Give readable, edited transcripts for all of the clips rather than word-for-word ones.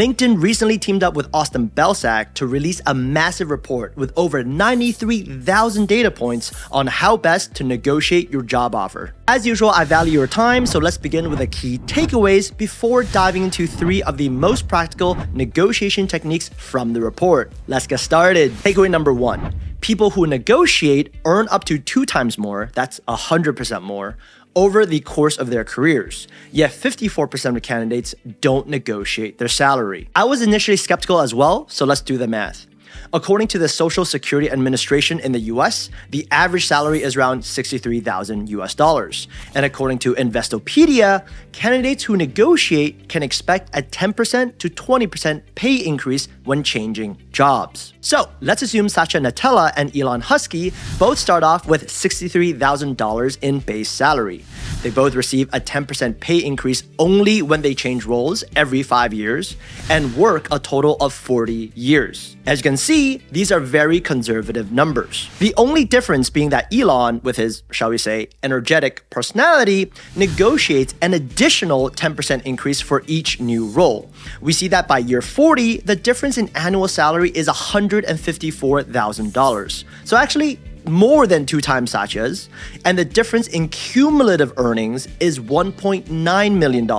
LinkedIn recently teamed up with Austin Belsack to release a massive report with over 93,000 data points on how best to negotiate your job offer. As usual, I value your time, so let's begin with the key takeaways before diving into 3 of the most practical negotiation techniques from the report. Let's get started. Takeaway number 1. People who negotiate earn up to 2 times more, that's 100% more, over the course of their careers. Yet 54% of candidates don't negotiate their salary. I was initially skeptical as well, so let's do the math. According to the Social Security Administration in the US, the average salary is around $63,000. And according to Investopedia, candidates who negotiate can expect a 10% to 20% pay increase when changing jobs. So let's assume Satya Nadella and Elon Husky both start off with $63,000 in base salary. They both receive a 10% pay increase only when they change roles every 5 years and work a total of 40 years. As you can see, these are very conservative numbers. The only difference being that Elon, with his, shall we say, energetic personality, negotiates an additional 10% increase for each new role. We see that by year 40, the difference in annual salary is $154,000. So actually, more than 2 times Satya's, and the difference in cumulative earnings is $1.9 million.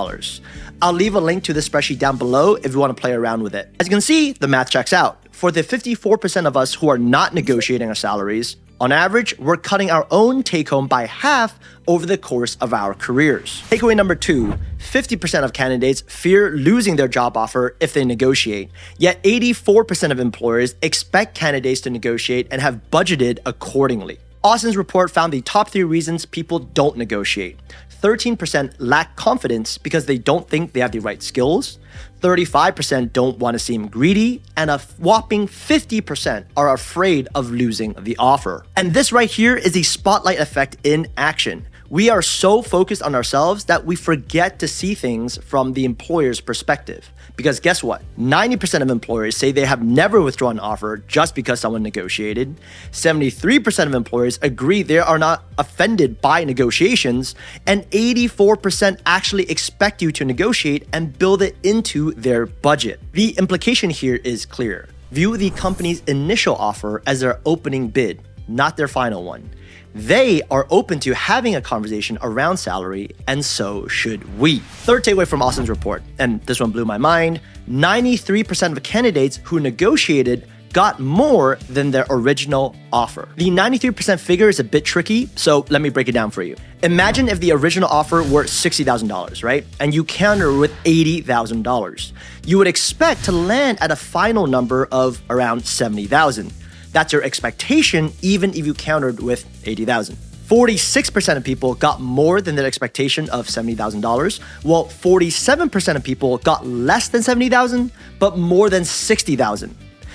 I'll leave a link to this spreadsheet down below if you want to play around with it. As you can see, the math checks out. For the 54% of us who are not negotiating our salaries, on average, we're cutting our own take-home by half over the course of our careers. Takeaway number 2, 50% of candidates fear losing their job offer if they negotiate, yet 84% of employers expect candidates to negotiate and have budgeted accordingly. Austin's report found the top 3 reasons people don't negotiate. 13% lack confidence because they don't think they have the right skills, 35% don't want to seem greedy, and a whopping 50% are afraid of losing the offer. And this right here is the spotlight effect in action. We are so focused on ourselves that we forget to see things from the employer's perspective. Because guess what? 90% of employers say they have never withdrawn an offer just because someone negotiated. 73% of employers agree they are not offended by negotiations. And 84% actually expect you to negotiate and build it into their budget. The implication here is clear. View the company's initial offer as their opening bid, not their final one. They are open to having a conversation around salary, and so should we. Third takeaway from Austin's report, and this one blew my mind, 93% of candidates who negotiated got more than their original offer. The 93% figure is a bit tricky, so let me break it down for you. Imagine if the original offer were $60,000, right? And you counter with $80,000. You would expect to land at a final number of around $70,000. That's your expectation, even if you countered with $80,000. 46% of people got more than their expectation of $70,000, while 47% of people got less than $70,000, but more than $60,000.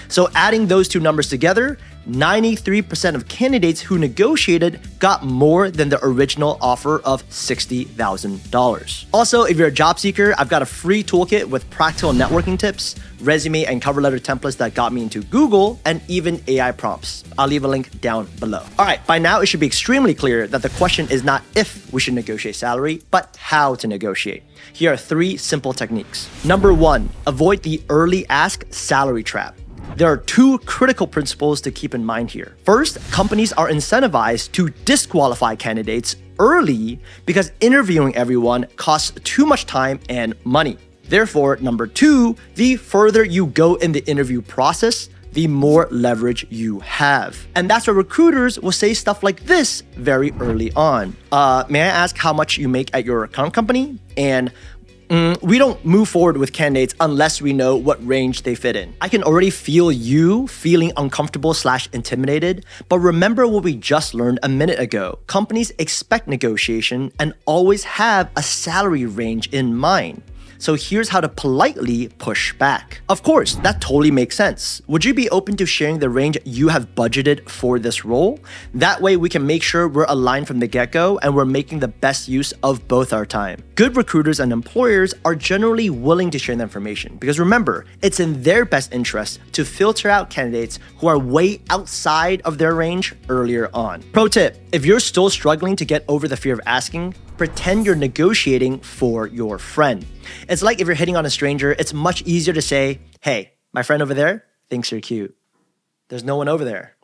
So adding those 2 numbers together, 93% of candidates who negotiated got more than the original offer of $60,000. Also, if you're a job seeker, I've got a free toolkit with practical networking tips, resume and cover letter templates that got me into Google, and even AI prompts. I'll leave a link down below. All right, by now it should be extremely clear that the question is not if we should negotiate salary, but how to negotiate. Here are 3 simple techniques. Number 1, avoid the early ask salary trap. There are 2 critical principles to keep in mind here. First, companies are incentivized to disqualify candidates early because interviewing everyone costs too much time and money. Therefore, number 2, the further you go in the interview process, the more leverage you have. And that's why recruiters will say stuff like this very early on. May I ask how much you make at your current company? And we don't move forward with candidates unless we know what range they fit in. I can already feel you feeling uncomfortable/intimidated, but remember what we just learned a minute ago. Companies expect negotiation and always have a salary range in mind. So here's how to politely push back. Of course, that totally makes sense. Would you be open to sharing the range you have budgeted for this role? That way we can make sure we're aligned from the get-go and we're making the best use of both our time. Good recruiters and employers are generally willing to share the information because remember, it's in their best interest to filter out candidates who are way outside of their range earlier on. Pro tip: If you're still struggling to get over the fear of asking, pretend you're negotiating for your friend. It's like if you're hitting on a stranger, it's much easier to say, hey, my friend over there thinks you're cute. There's no one over there.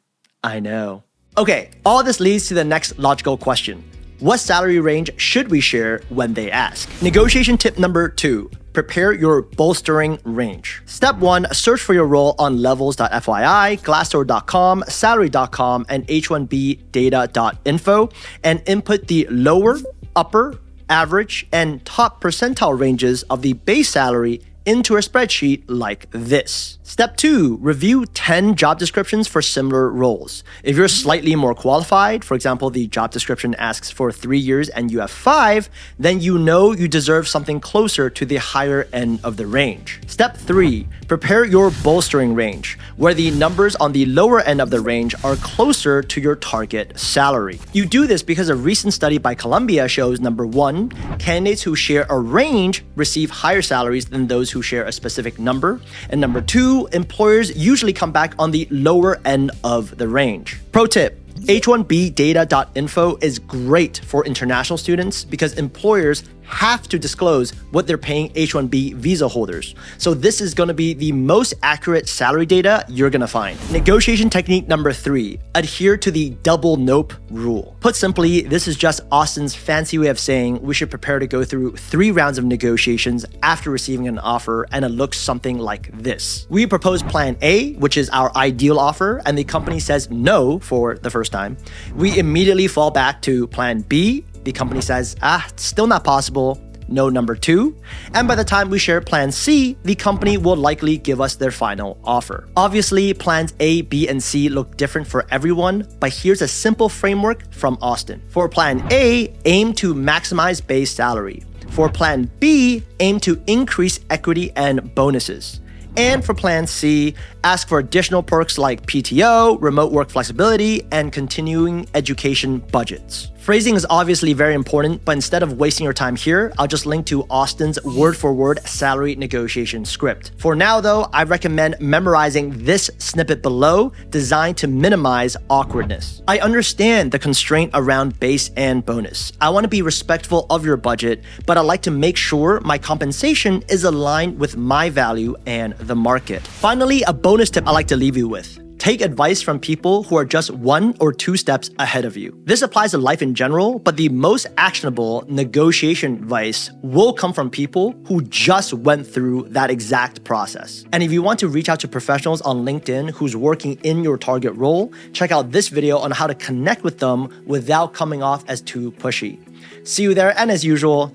I know. Okay, all this leads to the next logical question. What salary range should we share when they ask? Negotiation tip number 2. Prepare your bolstering range. Step 1, search for your role on levels.fyi, glassdoor.com, salary.com, and h1bdata.info, and input the lower, upper, average, and top percentile ranges of the base salary into a spreadsheet like this. Step 2, review 10 job descriptions for similar roles. If you're slightly more qualified, for example, the job description asks for 3 years and you have 5, then you know you deserve something closer to the higher end of the range. Step 3, prepare your bolstering range, where the numbers on the lower end of the range are closer to your target salary. You do this because a recent study by Columbia shows, number 1, candidates who share a range receive higher salaries than those who share a specific number, and number 2, employers usually come back on the lower end of the range. Pro tip: H1bdata.info is great for international students because employers have to disclose what they're paying H1B visa holders. So this is going to be the most accurate salary data you're going to find. Negotiation technique number 3, adhere to the double nope rule. Put simply, this is just Austin's fancy way of saying we should prepare to go through 3 rounds of negotiations after receiving an offer, and it looks something like this. We propose plan A, which is our ideal offer, and the company says no for the first time. We immediately fall back to plan B. The company says, it's still not possible, no number 2. And by the time we share plan C, the company will likely give us their final offer. Obviously, plans A, B, and C look different for everyone, but here's a simple framework from Austin. For plan A, aim to maximize base salary. For plan B, aim to increase equity and bonuses. And for plan C, ask for additional perks like PTO, remote work flexibility, and continuing education budgets. Phrasing is obviously very important, but instead of wasting your time here, I'll just link to Austin's word-for-word salary negotiation script. For now though, I recommend memorizing this snippet below, designed to minimize awkwardness. I understand the constraint around base and bonus. I want to be respectful of your budget, but I like to make sure my compensation is aligned with my value and the market. Finally, a bonus tip I like to leave you with. Take advice from people who are just 1 or 2 steps ahead of you. This applies to life in general, but the most actionable negotiation advice will come from people who just went through that exact process. And if you want to reach out to professionals on LinkedIn who's working in your target role, check out this video on how to connect with them without coming off as too pushy. See you there, and as usual,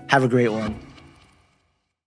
have a great one.